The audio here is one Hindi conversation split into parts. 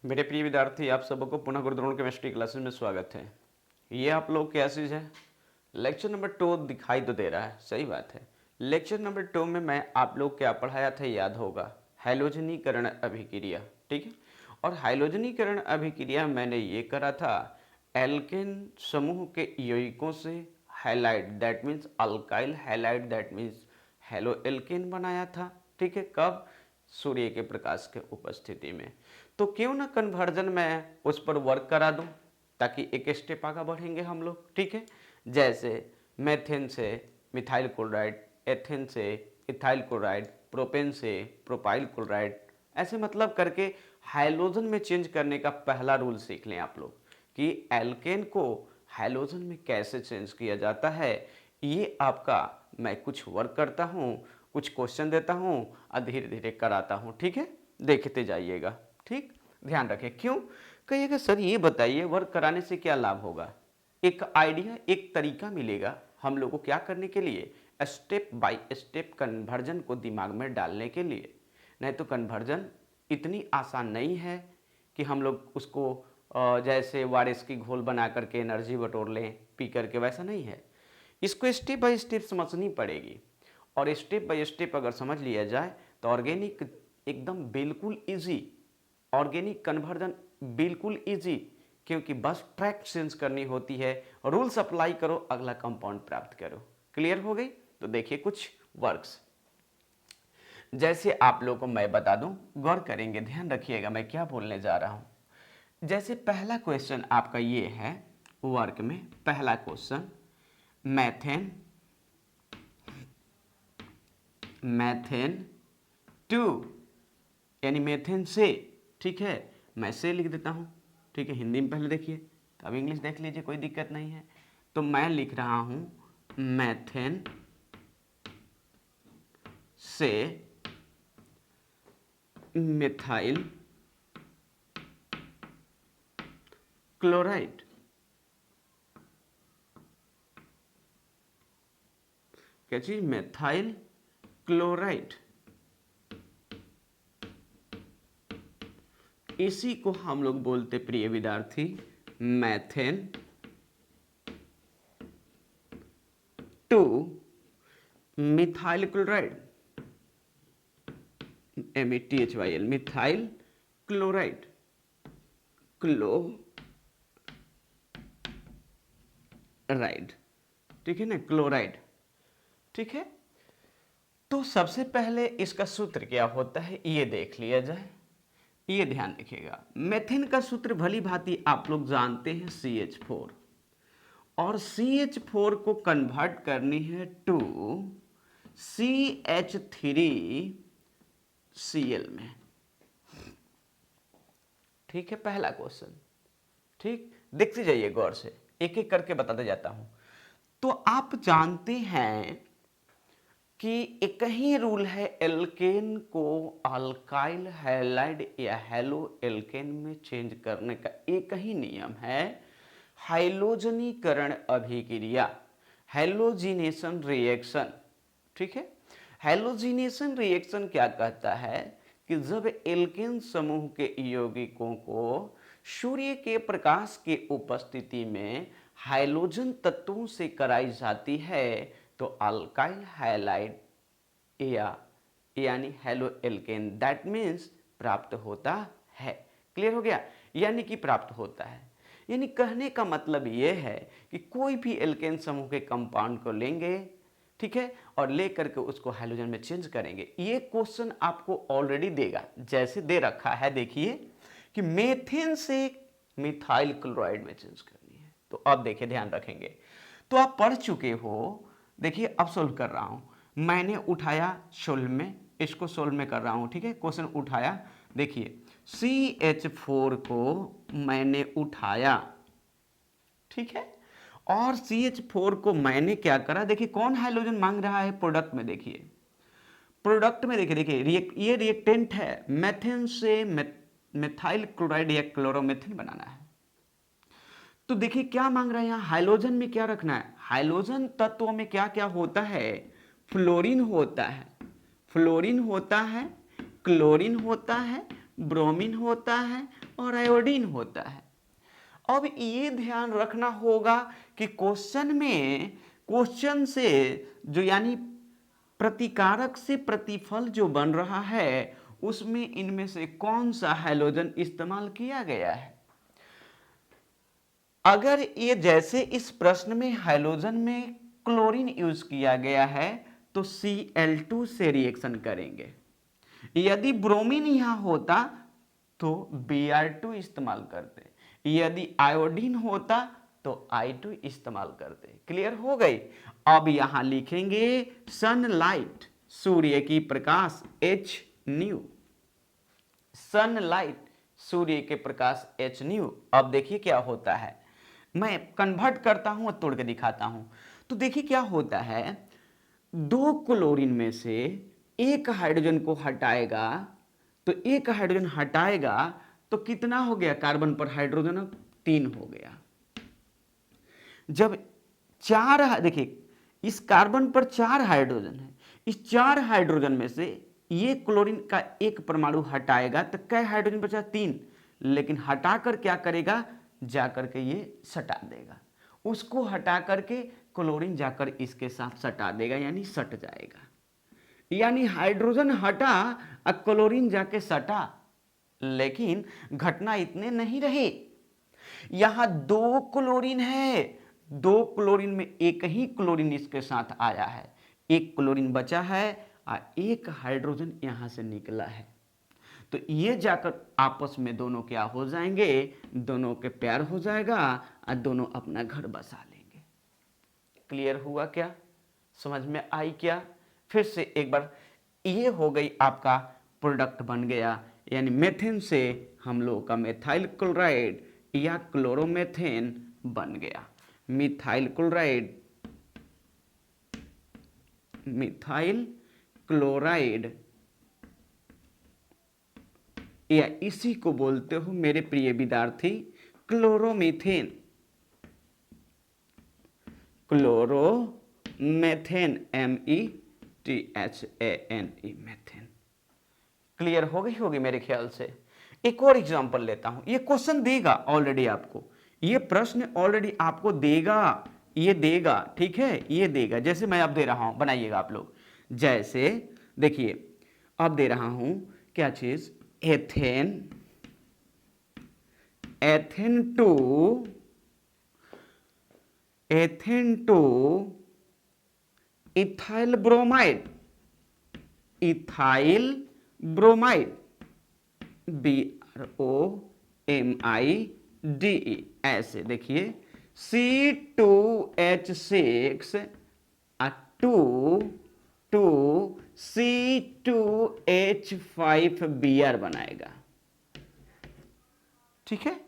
मेरे प्रिय विद्यार्थी, आप सबको पुनः गुरुद्रोण केमिस्ट्री क्लासेस में स्वागत है। ये आप लोग क्या चीज़ है, लेक्चर नंबर 2 दिखाई तो दे रहा है, सही बात है। लेक्चर नंबर 2 में मैं आप लोग क्या पढ़ाया था याद होगा, हैलोजनीकरण अभिक्रिया, ठीक है। और हैलोजनीकरण अभिक्रिया मैंने ये करा था एल्केन समूह के यौगिकों से halide, that means alkyl halide, that means halo alkane बनाया था, ठीक है। कब? सूर्य के प्रकाश के उपस्थिति में। तो क्यों ना कन्वर्जन में उस पर वर्क करा दूं, ताकि एक स्टेप आगे बढ़ेंगे हम लोग, ठीक है। जैसे मेथेन से मिथाइल क्लोराइड, एथेन से इथाइल क्लोराइड, प्रोपेन से प्रोपाइल क्लोराइड, ऐसे मतलब करके हाइलोजन में चेंज करने का पहला रूल सीख लें आप लोग कि एल्केन को हाइलोजन में कैसे चेंज किया जाता है। ये आपका मैं कुछ वर्क करता हूँ, कुछ क्वेश्चन देता हूँ और धीरे धीरे कराता हूँ, ठीक है। देखते जाइएगा, ठीक। ध्यान रखें। क्यों कहिएगा सर, ये बताइए वर्क कराने से क्या लाभ होगा। एक आइडिया, एक तरीका मिलेगा हम लोग को क्या करने के लिए, स्टेप बाय स्टेप कन्वर्जन को दिमाग में डालने के लिए। नहीं तो कन्वर्जन इतनी आसान नहीं है कि हम लोग उसको जैसे वारिस की घोल बना करके एनर्जी बटोर लें पी करके, वैसा नहीं है। इसको स्टेप बाय स्टेप समझनी पड़ेगी, और स्टेप बाय स्टेप अगर समझ लिया जाए तो ऑर्गेनिक एकदम बिल्कुल इजी, ऑर्गेनिक कन्वर्जन बिल्कुल इजी। क्योंकि बस ट्रैक चेंज करनी होती है, रूल्स अप्लाई करो, अगला कंपाउंड प्राप्त करो। क्लियर हो गई? तो देखिए कुछ वर्क्स जैसे आप लोगों को मैं बता दूं, गौर करेंगे, ध्यान रखिएगा मैं क्या बोलने जा रहा हूं। जैसे पहला क्वेश्चन आपका ये है वर्क में, पहला क्वेश्चन मैथेन मैथेन टू, यानी मेथेन से, ठीक है। मैं से लिख देता हूँ, ठीक है। हिंदी में पहले देखिए, तो अब इंग्लिश देख लीजिए, कोई दिक्कत नहीं है। तो मैं लिख रहा हूँ मैथेन से मिथाइल क्लोराइड, क्या चीज, मिथाइल क्लोराइड। इसी को हम लोग बोलते प्रिय विद्यार्थी methane to methyl chloride, MeThyl, methyl chloride, chloride, ठीक है ना, क्लोराइड, ठीक है। तो सबसे पहले इसका सूत्र क्या होता है ये देख लिया जाए। ये ध्यान रखिएगा, मेथेन का सूत्र भली भांति आप लोग जानते हैं CH4, और CH4 को कन्वर्ट करनी है टू CH3Cl में, ठीक है। पहला क्वेश्चन, ठीक। देखते जाइए गौर से, एक एक करके बताते जाता हूं। तो आप जानते हैं कि एक ही रूल है एल्केन को अल्काइल हैलाइड या हेलो एल्केन में चेंज करने का, एक ही नियम है, हाइलोजनीकरण अभिक्रिया, हैलोजिनेशन रिएक्शन, ठीक है। हैलोजिनेशन रिएक्शन क्या कहता है कि जब एल्केन समूह के यौगिकों को सूर्य के प्रकाश के उपस्थिति में हाइलोजन तत्वों से कराई जाती है तो अल्काइल हैलाइड या यानी हेलो एल्केन, दैट मीन्स प्राप्त होता है। क्लियर हो गया? यानी कि प्राप्त होता है, यानी कहने का मतलब ये है कि कोई भी एल्केन समूह के कंपाउंड को लेंगे, ठीक है, और लेकर के उसको हाइड्रोजन में चेंज करेंगे। ये क्वेश्चन आपको ऑलरेडी देगा, जैसे दे रखा है, देखिए कि मेथेन से मिथाइल क्लोराइड में चेंज करनी है। तो अब देखिए, ध्यान रखेंगे, तो आप पढ़ चुके हो। देखिए अब सोल्व कर रहा हूं, मैंने उठाया सोल्व में, इसको सोल्व में कर रहा हूं, ठीक है। क्वेश्चन उठाया, देखिए CH4 को मैंने उठाया, ठीक है, और CH4 को मैंने क्या करा, देखिए कौन हाइड्रोजन मांग रहा है प्रोडक्ट में, देखिए प्रोडक्ट में देखिए ये रिएक्टेंट है, मेथेन से मिथाइल क्लोराइड या क्लोरोमेथेन बनाना है। तो देखिए क्या मांग रहा है यहाँ, हाइड्रोजन में क्या रखना है, हाइड्रोजन तत्व में क्या क्या होता है, फ्लोरीन होता है, फ्लोरीन होता है, क्लोरीन होता है, ब्रोमीन होता है, और आयोडीन होता है। अब ये ध्यान रखना होगा कि क्वेश्चन से जो यानी प्रतिकारक से प्रतिफल जो बन रहा है उसमें इनमें से कौन सा हैलोजन इस्तेमाल किया गया है। अगर ये जैसे इस प्रश्न में हैलोजन में क्लोरीन यूज किया गया है तो Cl2 से रिएक्शन करेंगे। यदि ब्रोमीन यहां होता तो Br2 इस्तेमाल करते, यदि आयोडीन होता तो I2 इस्तेमाल करते। क्लियर हो गई। अब यहां लिखेंगे सनलाइट, सूर्य की प्रकाश, H न्यू, सनलाइट सूर्य के प्रकाश H न्यू। अब देखिए क्या होता है, मैं कन्वर्ट करता हूं और तोड़ के दिखाता हूं। तो देखिए क्या होता है, दो क्लोरीन में से एक हाइड्रोजन को हटाएगा तो एक हाइड्रोजन हटाएगा तो कितना हो गया, कार्बन पर हाइड्रोजन अब 3 हो गया। जब देखिए इस कार्बन पर 4 हाइड्रोजन है, इस 4 हाइड्रोजन में से ये क्लोरीन का एक परमाणु हटाएगा तो कै हाइड्रोजन बचा, 3। लेकिन हटाकर क्या करेगा, जाकर के ये सटा देगा, उसको हटा करके क्लोरीन जाकर इसके साथ सटा देगा, यानी सट जाएगा। यानी हाइड्रोजन हटा और क्लोरीन जाके सटा। लेकिन घटना इतने नहीं रही, यहां 2 क्लोरीन है, 2 क्लोरीन में एक ही क्लोरीन इसके साथ आया है, एक क्लोरीन बचा है और एक हाइड्रोजन यहां से निकला है। तो ये जाकर आपस में दोनों क्या हो जाएंगे, दोनों के प्यार हो जाएगा और दोनों अपना घर बसा लेंगे। क्लियर हुआ क्या, समझ में आई क्या। फिर से एक बार, ये हो गई आपका प्रोडक्ट बन गया, यानी मेथेन से हम लोगों का मिथाइल क्लोराइड या क्लोरोमेथेन बन गया। मिथाइल क्लोराइड, मिथाइल क्लोराइड या इसी को बोलते हो मेरे प्रिय विद्यार्थी chloromethane, chloromethane, METHANE, methane. Clear हो गई होगी मेरे ख्याल से। एक और एग्जांपल लेता हूं, ये क्वेश्चन देगा ऑलरेडी आपको, ये प्रश्न ऑलरेडी आपको देगा, ये देगा, ठीक है, ये देगा। जैसे मैं अब दे रहा हूं, बनाइएगा आप लोग। जैसे देखिए अब दे रहा हूं क्या चीज, ethane, ethane two ethyl bromide, ethyl bromide, BROMIDE, ऐसे देखिए C2H6 2 C2H5Br बनाएगा। ठीक है,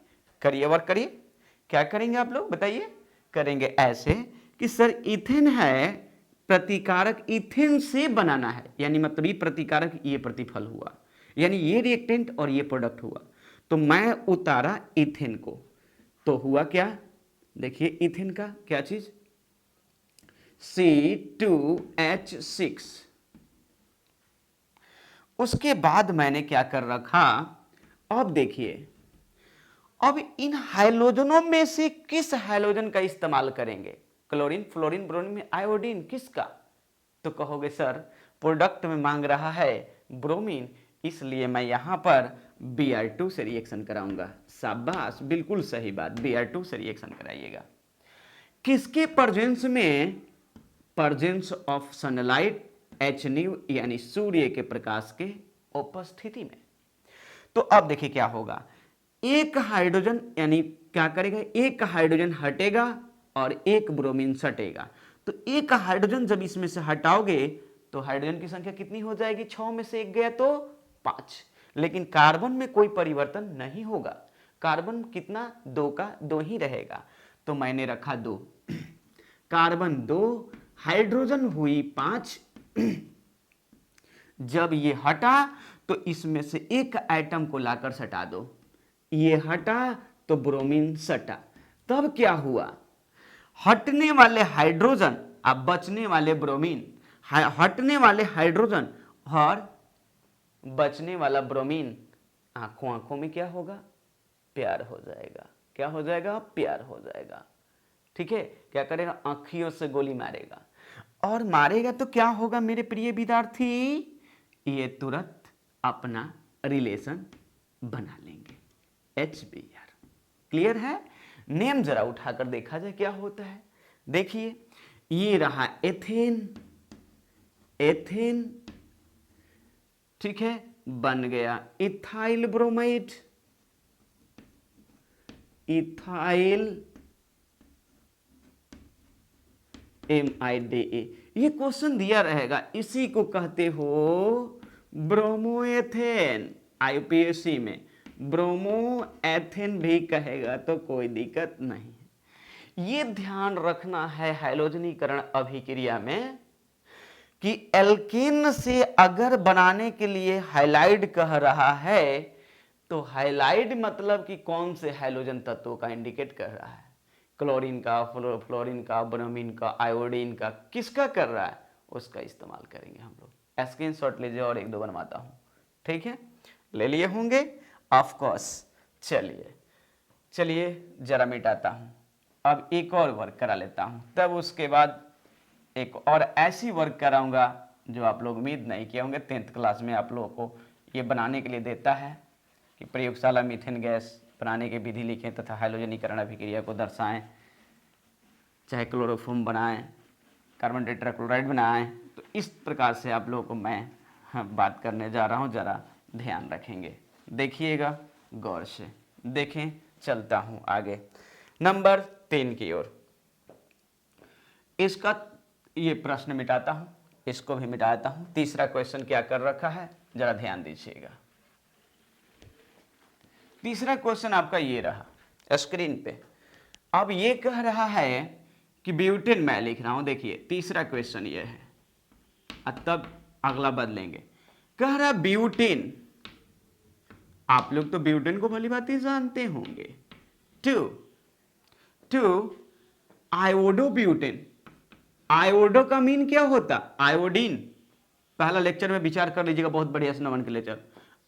करिए वर्क करिए। क्या करेंगे आप लोग बताइए, करेंगे ऐसे कि सर इथेन है, प्रतिकारक इथेन से बनाना है, यानी मतलब ये प्रतिकारक ये प्रतिफल हुआ, यानी ये रिएक्टेंट और ये प्रोडक्ट हुआ। तो मैं उतारा इथेन को, तो हुआ क्या, देखिए इथेन का क्या चीज, C2H6। उसके बाद मैंने क्या कर रखा, अब देखिए अब इन हाइलोजनों में से किस हाइलोजन का इस्तेमाल करेंगे, क्लोरीन, फ्लोरीन, ब्रोमीन में आयोडीन, किसका। तो कहोगे सर प्रोडक्ट में मांग रहा है ब्रोमीन, इसलिए मैं यहां पर Br2 से रिएक्शन कराऊंगा। शाबाश, बिल्कुल सही बात, Br2 से रिएक्शन कराइएगा। किसके प्रेजेंस में, presence of sunlight, H new, यानी सूर्य के प्रकाश के उपस्थिति में। तो अब देखिए क्या होगा, एक हाइड्रोजन यानी क्या करेगा, एक हाइड्रोजन हटेगा और एक ब्रोमीन सटेगा। तो एक हाइड्रोजन जब इसमें से हटाओगे तो हाइड्रोजन की संख्या कितनी हो जाएगी, 6 में से 1 गया तो 5। लेकिन कार्बन में कोई परिवर्तन नहीं होगा, कार्बन कितना, 2 का 2 ही रहेगा। तो मैंने रखा 2, कार्बन 2, हाइड्रोजन हुई 5। जब ये हटा तो इसमें से एक एटम को लाकर सटा दो, ये हटा तो ब्रोमीन सटा। तब क्या हुआ, हटने वाले हाइड्रोजन अब बचने वाले ब्रोमीन, हटने वाले हाइड्रोजन और बचने वाला ब्रोमीन, आंखों आंखों में क्या होगा, प्यार हो जाएगा। क्या हो जाएगा? प्यार हो जाएगा। ठीक है, क्या करेगा? आंखियों से गोली मारेगा, और मारेगा तो क्या होगा मेरे प्रिय विद्यार्थी? ये तुरंत अपना रिलेशन बना लेंगे। HBR क्लियर है? नेम जरा उठाकर देखा जाए क्या होता है। देखिए, ये रहा एथेन, एथेन, ठीक है, बन गया इथाइल ब्रोमाइड, इथाइल MIDA। ये क्वेश्चन दिया रहेगा, इसी को कहते हो ब्रोमोएथेन। IUPAC में ब्रोमोएथेन भी कहेगा तो कोई दिक्कत नहीं है। ये ध्यान रखना है हैलोजनीकरण अभिक्रिया में कि एल्केन से अगर बनाने के लिए हाइलाइड कह रहा है तो हाइलाइड मतलब कि कौन से हैलोजन तत्वों का इंडिकेट कर रहा है? क्लोरीन का, फ्लोरीन का, ब्रोमीन का, आयोडीन का, किसका कर रहा है? उसका इस्तेमाल करेंगे हम लोग। स्क्रीन शॉट लीजिए और एक दो बनवाता हूँ। ठीक है, ले लिए होंगे ऑफ कोर्स। चलिए चलिए जरा मिटाता हूँ। अब एक और वर्क करा लेता हूँ, तब उसके बाद एक और ऐसी वर्क कराऊंगा जो आप लोग उम्मीद नहीं किए होंगे। 10th क्लास में आप लोगों को ये बनाने के लिए देता है कि प्रयोगशाला मीथेन गैस बनाने की विधि लिखें तथा हैलोजनीकरण अभिक्रिया को दर्शाएं, चाहे क्लोरोफॉर्म बनाएं, कार्बन टेट्राक्लोराइड बनाएं। तो इस प्रकार से आप लोगों को मैं बात करने जा रहा हूं, जरा ध्यान रखेंगे, देखिएगा गौर से। देखें, चलता हूं आगे नंबर 3 की ओर। इसका ये प्रश्न मिटाता हूं, इसको भी मिटाता हूं। तीसरा क्वेश्चन क्या कर रखा है, जरा ध्यान दीजिएगा। तीसरा क्वेश्चन आपका ये रहा स्क्रीन पे। अब ये कह रहा है कि ब्यूटेन, मैं लिख रहा हूं, देखिए तीसरा क्वेश्चन ये है, तब अगला बदलेंगे। कह रहा ब्यूटेन, आप लोग तो ब्यूटेन को भली भांति जानते होंगे। Two iodo butane. आयोडो का मीन क्या होता? आयोडीन। पहला लेक्चर में विचार कर लीजिएगा, बहुत बढ़िया से नमन के लेक्चर।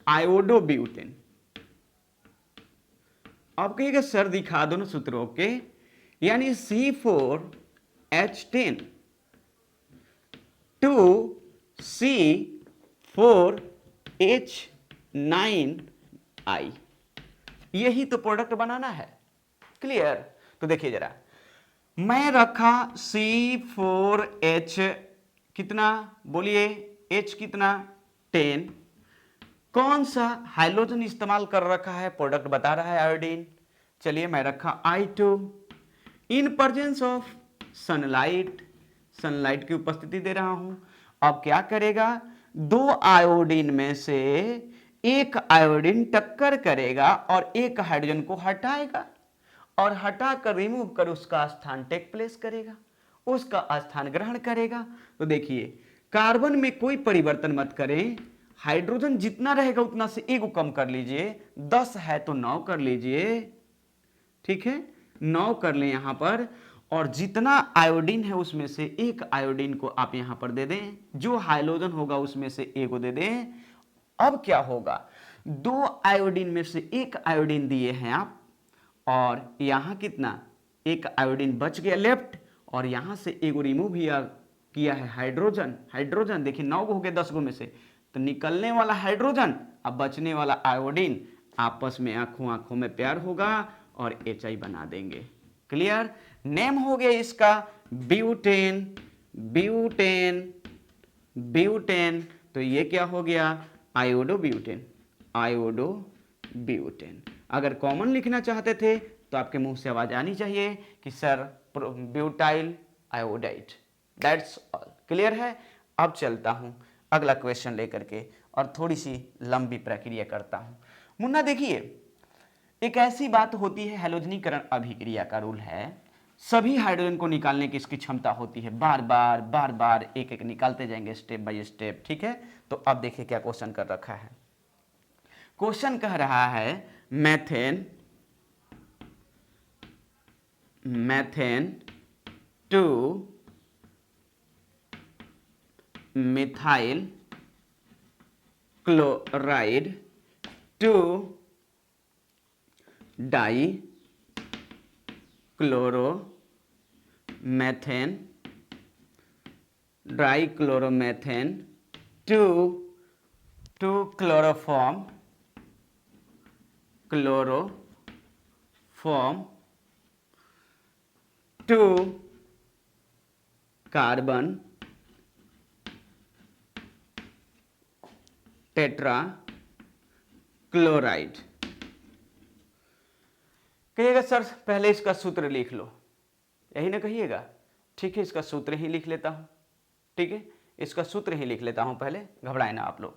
Iodo butane. आप कहिएगा सर दिखा दो ना सूत्रों के, यानी C4H10 टू C4H9I, यही तो प्रोडक्ट बनाना है। क्लियर? तो देखिए जरा, मैं रखा C4H कितना, बोलिए, H कितना, 10। कौन सा हाइड्रोजन इस्तेमाल कर रखा है? प्रोडक्ट बता रहा है आयोडीन। चलिए मैं रखा I2 in presence of sunlight, sunlight की उपस्थिति दे रहा हूं। अब क्या करेगा? दो आयोडीन में से एक आयोडीन टक्कर करेगा और एक हाइड्रोजन को हटाएगा, और हटाकर रिमूव कर उसका स्थान टेक प्लेस करेगा, उसका स्थान ग्रहण करेगा। तो देखिए, कार्बन में कोई परिवर्तन मत करें, हाइड्रोजन जितना रहेगा उतना से एक को कम कर लीजिए, 10 है तो 9 कर लीजिए, ठीक है, 9 कर लें यहां पर, और जितना आयोडीन है उसमें से एक आयोडीन को आप यहां पर दे दें, जो हाइड्रोजन होगा उसमें से एक को दे दें। अब क्या होगा? दो आयोडीन में से एक आयोडीन दिए हैं आप, और यहां कितना, एक आयोडीन बच गया लेफ्ट, और यहां से एक रिमूव किया है हाइड्रोजन। हाइड्रोजन देखिए 9 हो गए 10 में से, तो निकलने वाला हाइड्रोजन अब बचने वाला आयोडीन आपस में आंखों आंखों में प्यार होगा और HI बना देंगे। क्लियर? नेम हो गया इसका ब्यूटेन, ब्यूटेन, ब्यूटेन। तो ये क्या हो गया? Iodo butane, iodo butane. अगर कॉमन लिखना चाहते थे तो आपके मुंह से आवाज आनी चाहिए कि sir butyl iodide. That's all. Clear है? अब चलता हूं अगला क्वेश्चन लेकर के और थोड़ी सी लंबी प्रक्रिया करता हूं। मुन्ना देखिए, एक ऐसी बात होती है, हैलोजनीकरण अभिक्रिया का रूल है, सभी हाइड्रोजन को निकालने की इसकी क्षमता होती है। बार बार एक एक निकालते जाएंगे स्टेप बाय स्टेप। ठीक है, तो अब देखिए क्या क्वेश्चन कर रखा है। क्वेश्चन कह रहा है methane, methane to methyl chloride to di chloromethane, di chloromethane to chloroform to carbon tetra chloride. कहिएगा सर पहले इसका सूत्र लिख लो, यही ना कहिएगा। ठीक है, इसका सूत्र ही लिख लेता हूं। ठीक है, इसका सूत्र ही लिख लेता हूं, पहले घबराए ना आप लोग।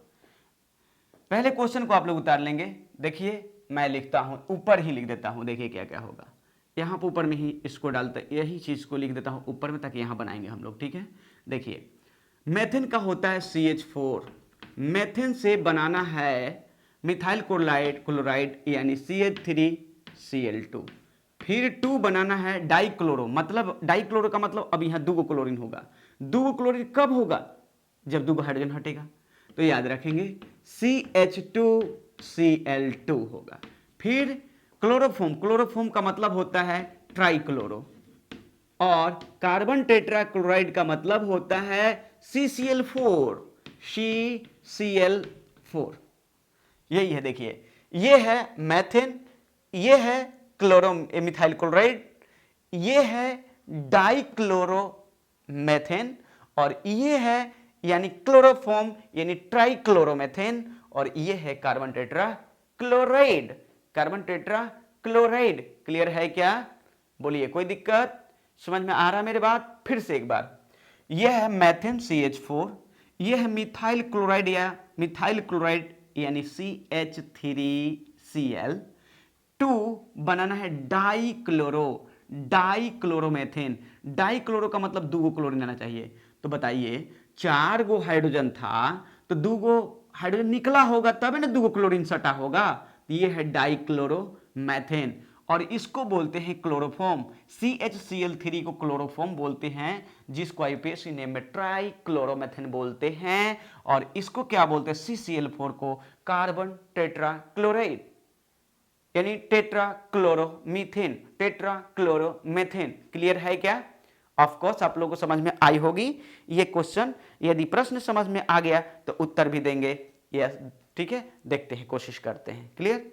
पहले क्वेश्चन को आप लोग उतार लेंगे। देखिए मैं लिखता हूं, ऊपर ही लिख देता हूं। देखिए क्या क्या होगा, यहां पर ऊपर में ही इसको डालता, यही चीज को लिख देता हूं ऊपर में, ताकि यहां बनाएंगे हम लोग। ठीक है, देखिए मेथेन का होता है CH4, मेथेन से बनाना है मिथाइल क्लोराइड यानी CH3Cl2, फिर 2 बनाना है डाइक्लोरो, मतलब डाइक्लोरो का मतलब अब यहां 2 क्लोरीन होगा। 2 क्लोरीन कब होगा, जब 2 हाइड्रोजन हटेगा। तो याद रखेंगे CH2Cl2 होगा। फिर क्लोरोफॉर्म का मतलब होता है ट्राइक्लोरो, और कार्बन टेट्राक्लोराइड का मतलब होता है CCl4। यही है, देखिए ये है मेथेन, ये है मिथाइल क्लोराइड, ये है डाइक्लोरोमेथेन, और ये है यानी क्लोरोफॉर्म यानी ट्राइक्लोरोमेथेन, और ये है कार्बन टेट्राक्लोराइड। क्लियर है क्या, बोलिए कोई दिक्कत, समझ में आ रहा मेरे बात। फिर से एक बार, यह है मेथेन CH4, यह है मिथाइल क्लोराइड यानी CH3Cl2, बनाना है डाइक्लोरोमेथेन। डाइक्लोरो का मतलब 2 क्लोरीन आना चाहिए। तो बताइए 4 हाइड्रोजन था, तो 2 हाइड्रोजन निकला होगा तब ना 2 क्लोरीन सटा होगा। ये है डाइक्लोरोमेथेन, और इसको बोलते हैं क्लोरोफॉर्म। CHCl3 को क्लोरोफॉर्म बोलते हैं, जिसको आईयूपीएसी नेम में ट्राइक्लोरोमेथेन बोलते हैं, और इसको क्या बोलते हैं, CCl4 को कार्बन टेट्राक्लोराइड यानी टेट्राक्लोरोमेथेन। क्लियर है क्या। ऑफ कोर्स आप लोगों को समझ में आई होगी ये क्वेश्चन। यदि प्रश्न समझ में आ गया तो उत्तर भी देंगे यस। ठीक है, देखते हैं, कोशिश करते हैं। क्लियर।